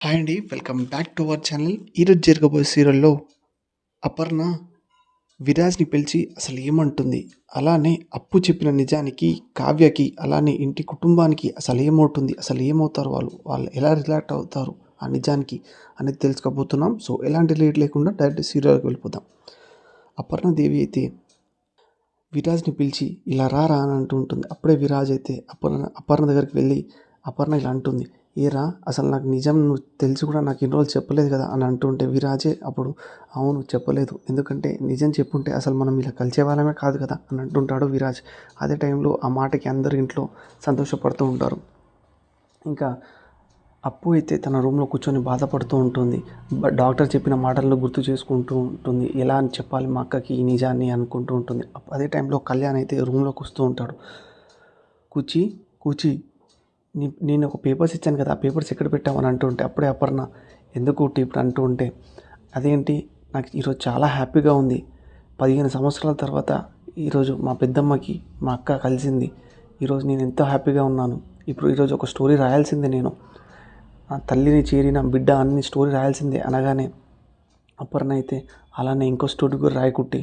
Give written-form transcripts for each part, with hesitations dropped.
Hi అండి. Welcome back to our channel. ఈరోజు జరగబోయే సీరియల్‌లో అపర్ణ విరాజ్‌ని పిలిచి అసలు ఏమంటుంది? అలానే అప్పు చెప్పిన నిజానికి కావ్యకి, అలానే ఇంటి కుటుంబానికి అసలు ఏమవుతుంది? అసలు ఏమవుతారు వాళ్ళు? వాళ్ళు ఎలా రియాక్ట్ అవుతారు ఆ నిజానికి అనేది తెలుసుకోబోతున్నాం. సో, ఎలాంటి లేట్ లేకుండా డైరెక్ట్ సీరియల్‌లోకి వెళ్ళిపోదాం. అపర్ణదేవి అయితే విరాజ్‌ని పిలిచి ఇలా రా అని అంటూ ఉంటుంది. అప్పుడే విరాజ్ అయితే అపర్ణ దగ్గరికి వెళ్ళి అపర్ణ ఇలా అంటుంది. ఏరా అసలు నాకు నిజం నువ్వు తెలిసి కూడా నాకు ఇన్ని రోజులు చెప్పలేదు కదా అని అంటుంటే విరాజే అప్పుడు అవును చెప్పలేదు. ఎందుకంటే నిజం చెప్పుంటే అసలు మనం ఇలా కలిసే వాళ్ళమే కాదు కదా అని అంటుంటాడు విరాజ్. అదే టైంలో ఆ మాటకి అందరు ఇంట్లో సంతోషపడుతూ ఉంటారు. ఇంకా అప్పు అయితే తన రూమ్లో కూర్చొని బాధపడుతూ ఉంటుంది. డాక్టర్ చెప్పిన మాటలను గుర్తు చేసుకుంటూ ఉంటుంది. ఎలా అని చెప్పాలి మా అక్కకి ఈ నిజాన్ని అనుకుంటూ ఉంటుంది. అదే టైంలో కళ్యాణ్ అయితే రూమ్లోకి వస్తూ ఉంటాడు. కూచి కూచి నేను ఒక పేపర్స్ ఇచ్చాను కదా, ఆ పేపర్స్ ఎక్కడ పెట్టామని అంటుంటే అప్పుడే అపర్ణ ఎందుకు ఇప్పుడు అంటూ ఉంటే అదేంటి నాకు ఈరోజు చాలా హ్యాపీగా ఉంది. 15 సంవత్సరాల తర్వాత ఈరోజు మా పెద్దమ్మకి మా అక్క కలిసింది. ఈరోజు నేను ఎంతో హ్యాపీగా ఉన్నాను. ఇప్పుడు ఈరోజు ఒక స్టోరీ రాయాల్సిందే నేను. ఆ తల్లిని చేరిన బిడ్డ అన్ని స్టోరీ రాయాల్సిందే అనగానే అపర్ణ అయితే అలానే ఇంకో స్టోరీ కూడా రాయకుట్టి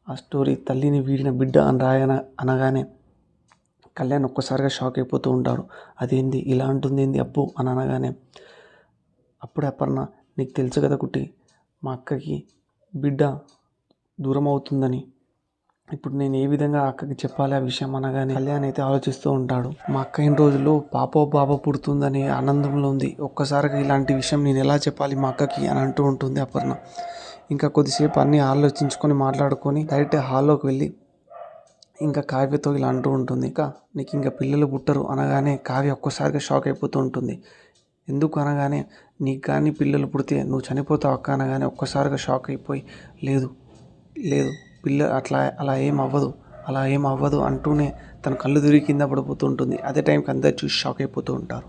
ఆ స్టోరీ తల్లిని వీడిన బిడ్డ అని అనగానే కళ్యాణ్ ఒక్కసారిగా షాక్ అయిపోతూ ఉంటాడు. అదేంది ఇలా అంటుంది ఏంది అప్పు అని అనగానే అప్పుడే అపర్ణ నీకు తెలుసు కదా కుట్టి మా అక్కకి బిడ్డ దూరం అవుతుందని. ఇప్పుడు నేను ఏ విధంగా అక్కకి చెప్పాలి ఆ విషయం అనగానే కళ్యాణ్ అయితే ఆలోచిస్తూ ఉంటాడు. మా అక్క ఇన్ని రోజులు పాపో బాబో పుడుతుందని ఆనందంలో ఉంది. ఒక్కసారిగా ఇలాంటి విషయం నేను ఎలా చెప్పాలి మా అక్కకి అని అంటూ ఉంటుంది అపర్ణ. ఇంకా కొద్దిసేపు అన్నీ ఆలోచించుకొని మాట్లాడుకొని డైరెక్ట్ హాల్లోకి వెళ్ళి ఇంకా కావ్యతో ఇలా అంటూ ఉంటుంది. ఇంకా నీకు ఇంకా పిల్లలు పుట్టరు అనగానే కావ్య ఒక్కసారిగా షాక్ అయిపోతూ ఉంటుంది. ఎందుకు అనగానే నీకు కానీ పిల్లలు పుడితే నువ్వు చనిపోతావు అక్క అనగానే ఒక్కసారిగా షాక్ అయిపోయి లేదు లేదు అలా ఏం అవ్వదు, అలా ఏం అవ్వదు అంటూనే తన కళ్ళు తిరిగి కింద పడిపోతూ ఉంటుంది. అదే టైంకి అందరు చూసి షాక్ అయిపోతూ ఉంటారు.